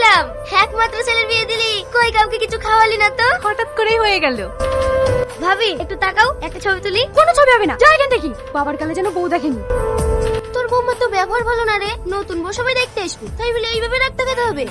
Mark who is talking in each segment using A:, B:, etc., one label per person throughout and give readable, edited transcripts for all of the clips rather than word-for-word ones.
A: আসলাম। একমাত্র ছেলের বিয়ে দিলি, কই কাউকে কিছু খাওয়ালি না তো?
B: হঠাৎ করেই হয়ে গেল।
A: ভাবি একটু তাকাও, একটা ছবি তুলি।
B: কোনো ছবি হবে না, যা এখান দেখি। বাবার কালে যেন বউ দেখেনি।
A: তোর বৌমার তো ব্যবহার ভালো না রে, নতুন বউ সবাই দেখতে আসবে, তাই বলে এইভাবে রাখতে খেতে হবে?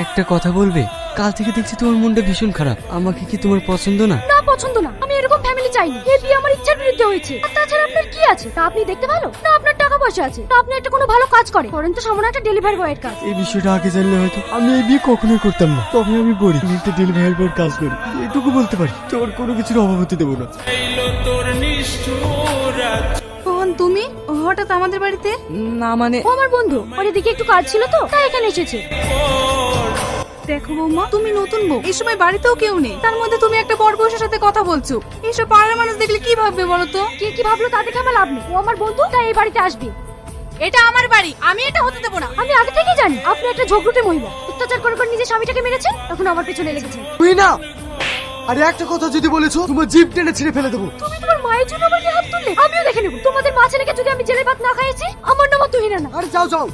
C: একটা কথা বলবে? কাল থেকে দেখছি তোমার মনটা ভীষণ খারাপ। আমাকে কি তোমার পছন্দ না?
B: না, পছন্দ না। আমি এরকম ফ্যামিলি চাইনি। এই বিয়ে আমার ইচ্ছার বিরুদ্ধে হয়েছে। আর তাছাড়া আপনার কি আছে? না আপনি দেখতে ভালো, না আপনার টাকা পয়সা আছে, না আপনি একটা কোনো ভালো কাজ করেন তো সামনে একটা ডেলিভারি বয়ের কাজ।
C: এই বিষয়টা আগে জানলে হয়তো আমি এই বিয়ে কখনোই করতাম না। তবে আমি গরিব, একটা ডেলিভারি বয়ের কাজ করি, এটুকু বলতে পারি। তোর কোনো কিছুর অভাব হতে দেবো না।
B: কখন তুমি হঠাৎ আমাদের বাড়িতে?
C: না মানে
B: ও আমার বন্ধু, ওর এদিকে একটু কাজ ছিল তো, তাই এখানে এসেছে। দেখো বৌমা, তুমি নতুন বউ, এই সময় বাড়িতেও কেউ নেই, তার মধ্যে তুমি একটা বড় বউয়ের সাথে কথা বলছো। এইসব পাড়ার মানুষ দেখলে কি ভাববে বলো তো? কে কি ভাবলো তা দেখে আমার লাভ নেই। ও আমার বন্ধু, তাই এই বাড়িতে আসবে। এটা আমার বাড়ি, আমি এটা হতে দেবো না। আমি আগে থেকেই জানি আপনি একটা ঝগড়ুটে মহিলা, অত্যাচার করে করে নিজের স্বামীটাকে মেরেছেন, এখন আমার পেছনে লেগেছে।
C: তুই না, আরে একটা কথা যদি বলেছো তোমার জিভ টেনে ছিঁড়ে ফেলে দেবো।
B: তুমি তোমার মায়ের জন্য আমার গায়ে হাত তুললে, আমিও দেখে নেব। তোমাদের মা ছেলেকে যদি আমি জেলে ভাত না খাইয়েছি, আমার নাম তুহিনা না।
C: আরে যাও যাও।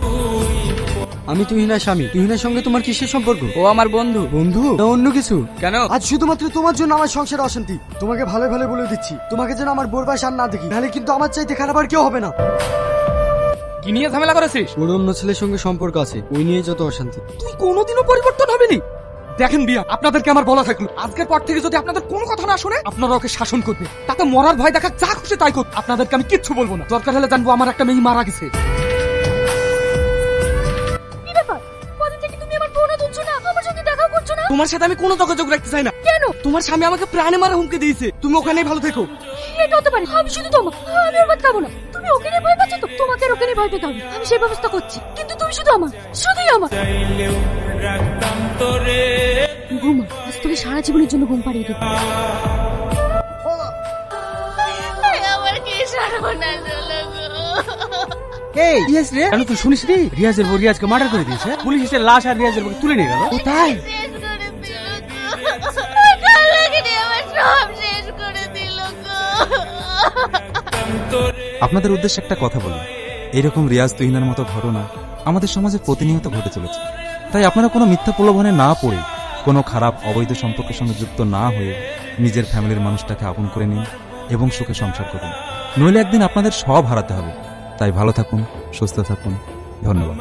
C: আমি তুহিনার স্বামী। তুহিনার সঙ্গে তোমার কিসের সম্পর্ক? ও আমার বন্ধু। বন্ধু না অন্য কিছু? কেন? আজ শুধুমাত্র তোমার জন্য আমার সংসারে অশান্তি। তোমাকে ভালো ভালো বলে দিচ্ছি, তোমাকে যেন আমার বোর বাসার না দেখি, নাহলে কিন্তু আমার চাইতে খারাপ আর কেউ হবে না।
D: কি নিয়ে ঝামেলা করেছিস?
C: ওর অন্য ছেলের সঙ্গে সম্পর্ক আছে, ওই নিয়ে যত অশান্তি।
D: তুই কোনোদিনও পরিবর্তন হবেনি। দেখেন বিয়া, আপনাদেরকে আমার বলা থাকলো, আজকের পর থেকে যদি আপনাদের কোনো কথা না শুনে, আপনারা ওকে শাসন করবে। তাতে মরার ভয় দেখা, যা খুশি তাই করুক। আপনাদেরকে আমি কিচ্ছু বলবো না। দরকার হলে জানবো আমার একটা মেয়ে মারা গেছে।
B: কি ব্যাপার? কদিন থেকে তুমি আমার ফোনও তুলছো না, আমার সঙ্গে দেখাও করছো না।
D: তোমার সাথে আমি কোনো যোগাযোগ রাখতে চাই না।
B: কেন?
D: তোমার স্বামী আমাকে প্রাণে মারা হুমকি দিয়েছে। তুমি ওখানেই ভালো থেকো।
B: এটা হতে পারে, আমি শুধু তোমার, আমি ওর ভাত খাবো না। তুমি ওকে নিয়ে ভয় পাচ্ছ তো, তোমাকে আর ওকে নিয়ে ভয় পেতে হবে। আমি সেই ব্যবস্থা করছি, কিন্তু তুমি শুধু আমার, শুধুই আমার। ঘুমা, আজ তোকে সারা জীবনের জন্য ঘুম পাড়িয়ে দেবো।
A: আমার কি সর্বনাশ হলো গো।
D: এই রিয়াজ রে, কেন তুই শুনিস নি? রিয়াজের বউ রিয়াজকে মার্ডার করে দিয়েছে। পুলিশ এসে লাশ আর রিয়াজের বউকে তুলে নিয়ে গেল। ও তাই?
A: শেষ করে দিল গো। ওই কালাগিনি আমার সব শেষ করে দিল গো।
E: আপনাদের উদ্দেশ্যে একটা কথা বলি, এইরকম রিয়াজ তুহিনার মতো ঘটনা আমাদের সমাজে প্রতিনিয়ত ঘটে চলেছে। তাই আপনারা কোনো মিথ্যা প্রলোভনে না পড়ে, কোনো খারাপ অবৈধ সম্পর্কের সঙ্গে যুক্ত না হয়ে নিজের ফ্যামিলির মানুষটাকে আপন করে নিন এবং সুখে সংসার করুন। নইলে একদিন আপনাদের সব হারাতে হবে। তাই ভালো থাকুন, সুস্থ থাকুন। ধন্যবাদ।